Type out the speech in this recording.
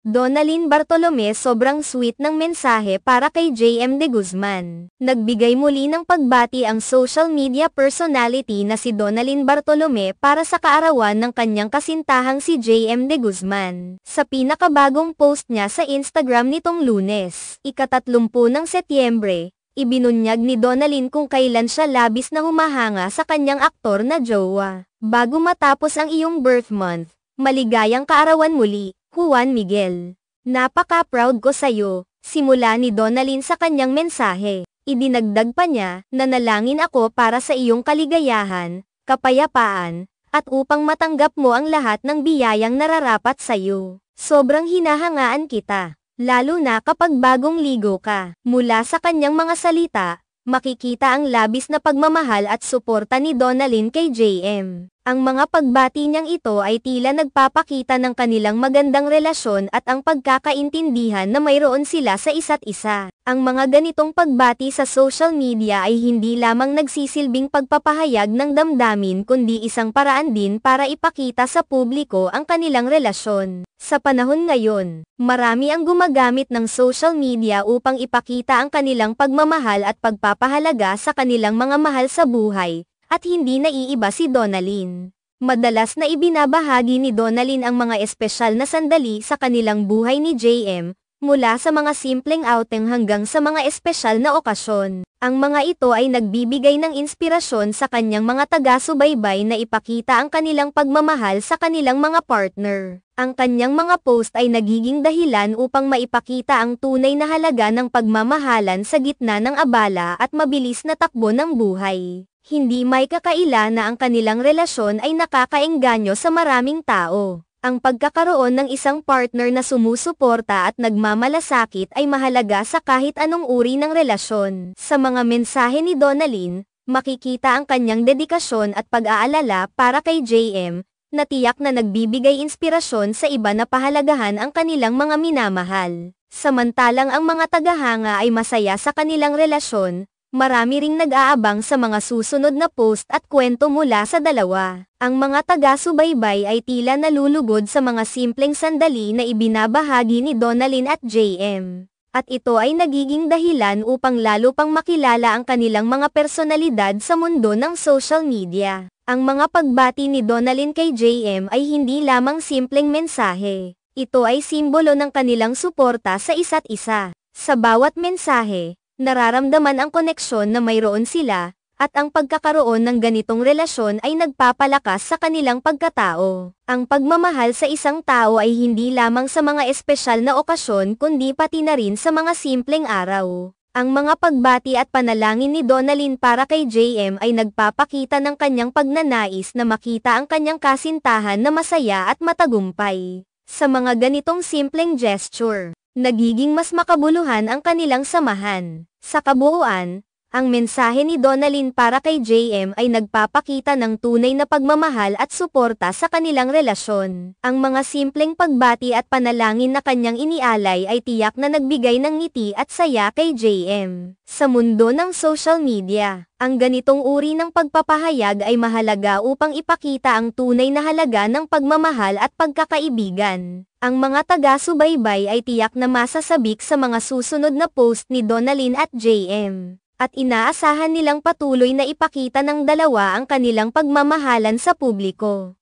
Donalyn Bartolome sobrang sweet ng mensahe para kay JM De Guzman. Nagbigay muli ng pagbati ang social media personality na si Donalyn Bartolome para sa kaarawan ng kanyang kasintahang si JM De Guzman. Sa pinakabagong post niya sa Instagram nitong Lunes, ika-30 ng Setyembre, ibinunyag ni Donalyn kung kailan siya labis na humahanga sa kanyang aktor na jowa. Bago matapos ang iyong birth month, maligayang kaarawan muli, Juan Miguel. Napaka-proud ko sa'yo, simula ni Donalyn sa kanyang mensahe. Idinagdag pa niya, nanalangin ako para sa iyong kaligayahan, kapayapaan, at upang matanggap mo ang lahat ng biyayang nararapat sa'yo. Sobrang hinahangaan kita, lalo na kapag bagong ligo ka. Mula sa kanyang mga salita, makikita ang labis na pagmamahal at suporta ni Donalyn kay JM. Ang mga pagbati niyang ito ay tila nagpapakita ng kanilang magandang relasyon at ang pagkakaintindihan na mayroon sila sa isa't isa. Ang mga ganitong pagbati sa social media ay hindi lamang nagsisilbing pagpapahayag ng damdamin kundi isang paraan din para ipakita sa publiko ang kanilang relasyon. Sa panahon ngayon, marami ang gumagamit ng social media upang ipakita ang kanilang pagmamahal at pagpapahalaga sa kanilang mga mahal sa buhay. At hindi naiiba si Donalyn. Madalas na ibinabahagi ni Donalyn ang mga espesyal na sandali sa kanilang buhay ni JM, mula sa mga simpleng outing hanggang sa mga espesyal na okasyon. Ang mga ito ay nagbibigay ng inspirasyon sa kanyang mga taga-subaybay na ipakita ang kanilang pagmamahal sa kanilang mga partner. Ang kanyang mga post ay nagiging dahilan upang maipakita ang tunay na halaga ng pagmamahalan sa gitna ng abala at mabilis na takbo ng buhay. Hindi may kakaila na ang kanilang relasyon ay nakakaengganyo sa maraming tao. Ang pagkakaroon ng isang partner na sumusuporta at nagmamalasakit ay mahalaga sa kahit anong uri ng relasyon. Sa mga mensahe ni Donalyn, makikita ang kanyang dedikasyon at pag-aalala para kay JM, na tiyak na nagbibigay inspirasyon sa iba na pahalagahan ang kanilang mga minamahal. Samantalang ang mga tagahanga ay masaya sa kanilang relasyon, marami ring nag-aabang sa mga susunod na post at kwento mula sa dalawa. Ang mga taga-subaybay ay tila nalulugod sa mga simpleng sandali na ibinabahagi ni Donalyn at JM. At ito ay nagiging dahilan upang lalo pang makilala ang kanilang mga personalidad sa mundo ng social media. Ang mga pagbati ni Donalyn kay JM ay hindi lamang simpleng mensahe. Ito ay simbolo ng kanilang suporta sa isa't isa. Sa bawat mensahe, nararamdaman ang koneksyon na mayroon sila, at ang pagkakaroon ng ganitong relasyon ay nagpapalakas sa kanilang pagkatao. Ang pagmamahal sa isang tao ay hindi lamang sa mga espesyal na okasyon kundi pati na rin sa mga simpleng araw. Ang mga pagbati at panalangin ni Donalyn para kay JM ay nagpapakita ng kanyang pagnanais na makita ang kanyang kasintahan na masaya at matagumpay. Sa mga ganitong simpleng gesture, nagiging mas makabuluhan ang kanilang samahan. Sa kabuuan, ang mensahe ni Donalyn para kay JM ay nagpapakita ng tunay na pagmamahal at suporta sa kanilang relasyon. Ang mga simpleng pagbati at panalangin na kanyang inialay ay tiyak na nagbigay ng ngiti at saya kay JM. Sa mundo ng social media, ang ganitong uri ng pagpapahayag ay mahalaga upang ipakita ang tunay na halaga ng pagmamahal at pagkakaibigan. Ang mga taga-subaybay ay tiyak na masasabik sa mga susunod na post ni Donalyn at JM. At inaasahan nilang patuloy na ipakita ng dalawa ang kanilang pagmamahalan sa publiko.